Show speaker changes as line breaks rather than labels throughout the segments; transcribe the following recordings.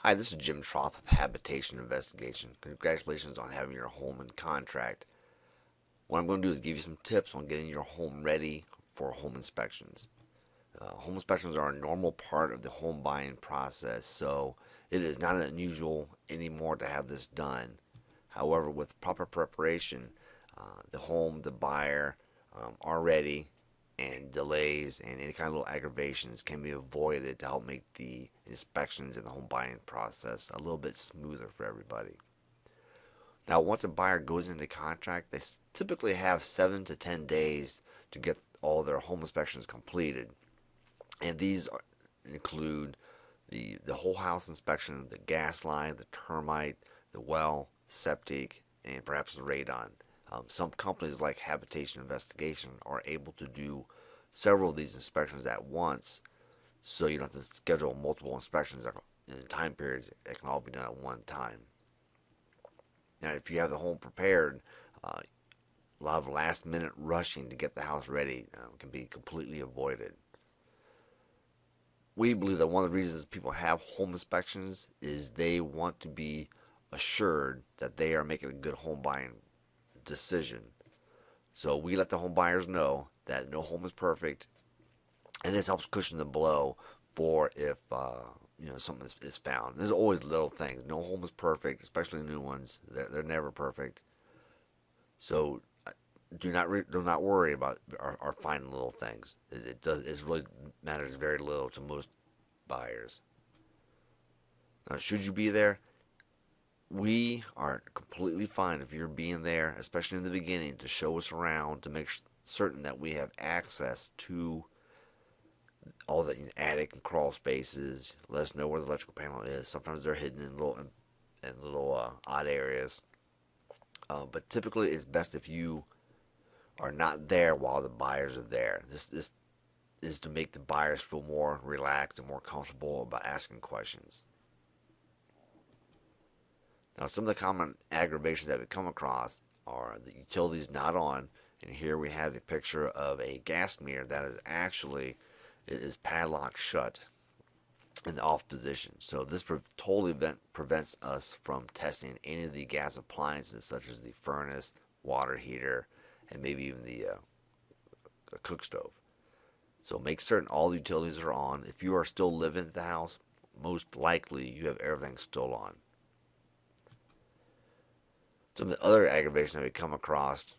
Hi, this is Jim Troth with Habitation Investigation. Congratulations on having your home in contract. What I'm going to do is give you some tips on getting your home ready for home inspections. Home inspections are a normal part of the home buying process, so it is not unusual anymore to have this done. However, with proper preparation, the buyer are ready, and delays and any kind of little aggravations can be avoided to help make the inspections and the home buying process a little bit smoother for everybody. Now, once a buyer goes into contract, they typically have 7 to 10 days to get all their home inspections completed, and include the whole house inspection, the gas line, the termite, the well, septic, and perhaps the radon. Some companies like Habitation Investigation are able to do several of these inspections at once, so you don't have to schedule multiple inspections in time periods that can all be done at one time. Now, if you have the home prepared, a lot of last minute rushing to get the house ready can be completely avoided. We believe that one of the reasons people have home inspections is they want to be assured that they are making a good home buying decision. So we let the home buyers know that no home is perfect, and this helps cushion the blow for if something is found. There's always little things. No home is perfect, especially new ones. They're never perfect. So do not worry about our finding little things. It really matters very little to most buyers. Now, should you be there, we are completely fine if you're being there, especially in the beginning, to show us around to make certain that we have access to all the attic and crawl spaces. Let us know where the electrical panel is. Sometimes they're hidden in little odd areas. But typically, it's best if you are not there while the buyers are there. This is to make the buyers feel more relaxed and more comfortable about asking questions. Now, some of the common aggravations that we come across are the utilities not on, and here we have a picture of a gas meter that is actually it is padlocked shut in the off position. So this totally prevents us from testing any of the gas appliances such as the furnace, water heater, and maybe even the cook stove. So make certain all the utilities are on. If you are still living at the house, most likely you have everything still on. Some of the other aggravations that we come across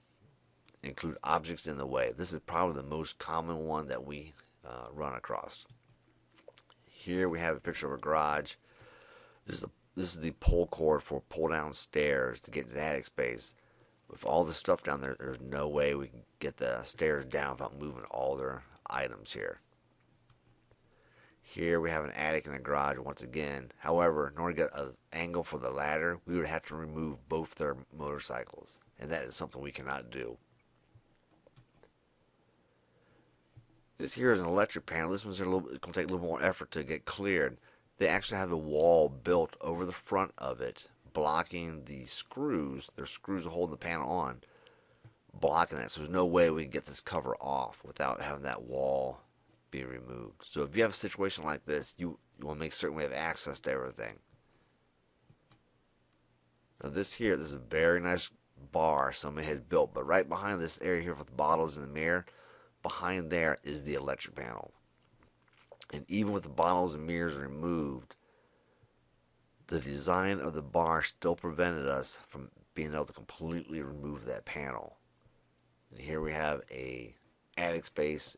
include objects in the way. This is probably the most common one that we run across. Here we have a picture of a garage. This is the pull cord for pull down stairs to get into the attic space. With all the stuff down there, there's no way we can get the stairs down without moving all their items here. Here we have an attic and a garage once again. However, in order to get an angle for the ladder, we would have to remove both their motorcycles, and that is something we cannot do. This here is an electric panel. This one's going to take a little more effort to get cleared. They actually have a wall built over the front of it, blocking the screws. There's screws holding the panel on, blocking that. So there's no way we can get this cover off without having that wall be removed. So if you have a situation like this, you want to make certain we have access to everything. Now this is a very nice bar somebody had built, but right behind this area here with the bottles in the mirror, behind there is the electric panel. And even with the bottles and mirrors removed, the design of the bar still prevented us from being able to completely remove that panel. And here we have a attic space.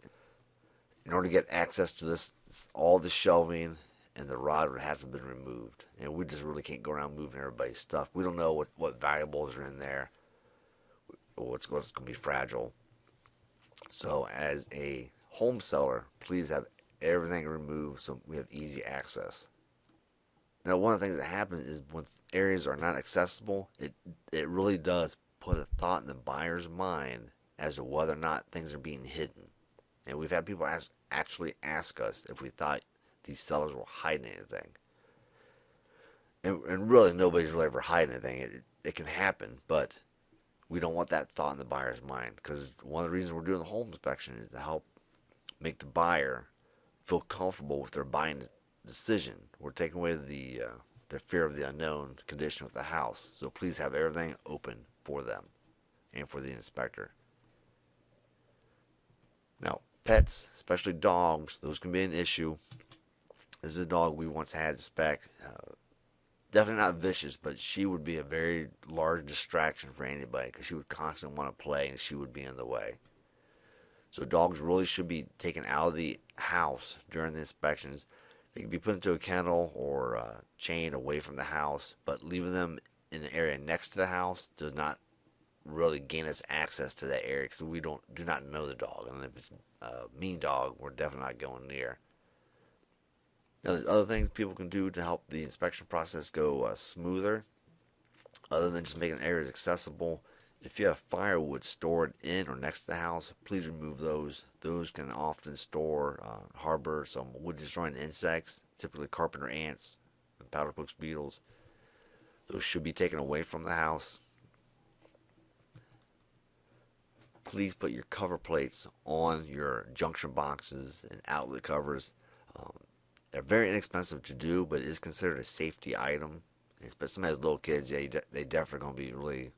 In order to get access to this, all the shelving and the rod would have to have been removed. And we just really can't go around moving everybody's stuff. We don't know what valuables are in there, or what's going to be fragile. So as a home seller, please have everything removed so we have easy access. Now, one of the things that happens is when areas are not accessible, it really does put a thought in the buyer's mind as to whether or not things are being hidden. And we've had people actually ask us if we thought these sellers were hiding anything. And really, nobody's really ever hiding anything. It can happen, but we don't want that thought in the buyer's mind, because one of the reasons we're doing the home inspection is to help make the buyer feel comfortable with their buying decision. We're taking away the the fear of the unknown condition with the house. So please have everything open for them and for the inspector. Now, pets, especially dogs, those can be an issue. This is a dog we once had spec. Definitely not vicious, but she would be a very large distraction for anybody because she would constantly want to play and she would be in the way. So dogs really should be taken out of the house during the inspections. They can be put into a kennel or chained away from the house, but leaving them in an area next to the house does not really gain us access to that area because we do not know the dog, and if it's a mean dog, we're definitely not going near. Now, there's other things people can do to help the inspection process go smoother, other than just making areas accessible. If you have firewood stored in or next to the house, please remove those. Those can often harbor some wood-destroying insects, typically carpenter ants and powder post beetles. Those should be taken away from the house. Please put your cover plates on your junction boxes and outlet covers. They're very inexpensive to do, but it is considered a safety item. Especially as little kids, yeah, they definitely going to be really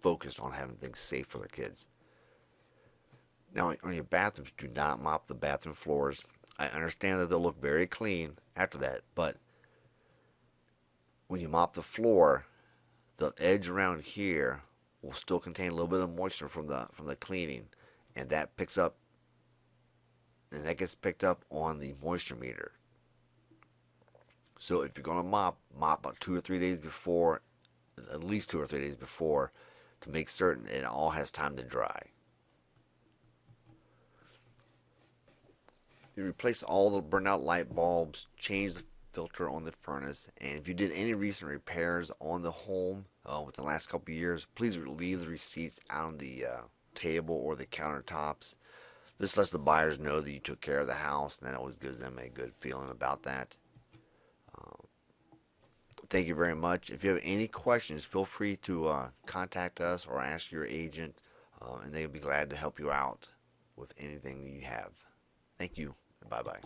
focused on having things safe for their kids. Now, on your bathrooms, do not mop the bathroom floors. I understand that they'll look very clean after that, but when you mop the floor, the edge around here will still contain a little bit of moisture from the cleaning, and that gets picked up on the moisture meter. So if you're going to mop about 2 or 3 days before, at least 2 or 3 days before, to make certain it all has time to dry. You replace all the burnt-out light bulbs, change the filter on the furnace, and if you did any recent repairs on the home within the last couple of years, please leave the receipts out on the table or the countertops. This lets the buyers know that you took care of the house, and that always gives them a good feeling about that. Thank you very much. If you have any questions, feel free to contact us or ask your agent, and they'll be glad to help you out with anything that you have. Thank you, and bye-bye.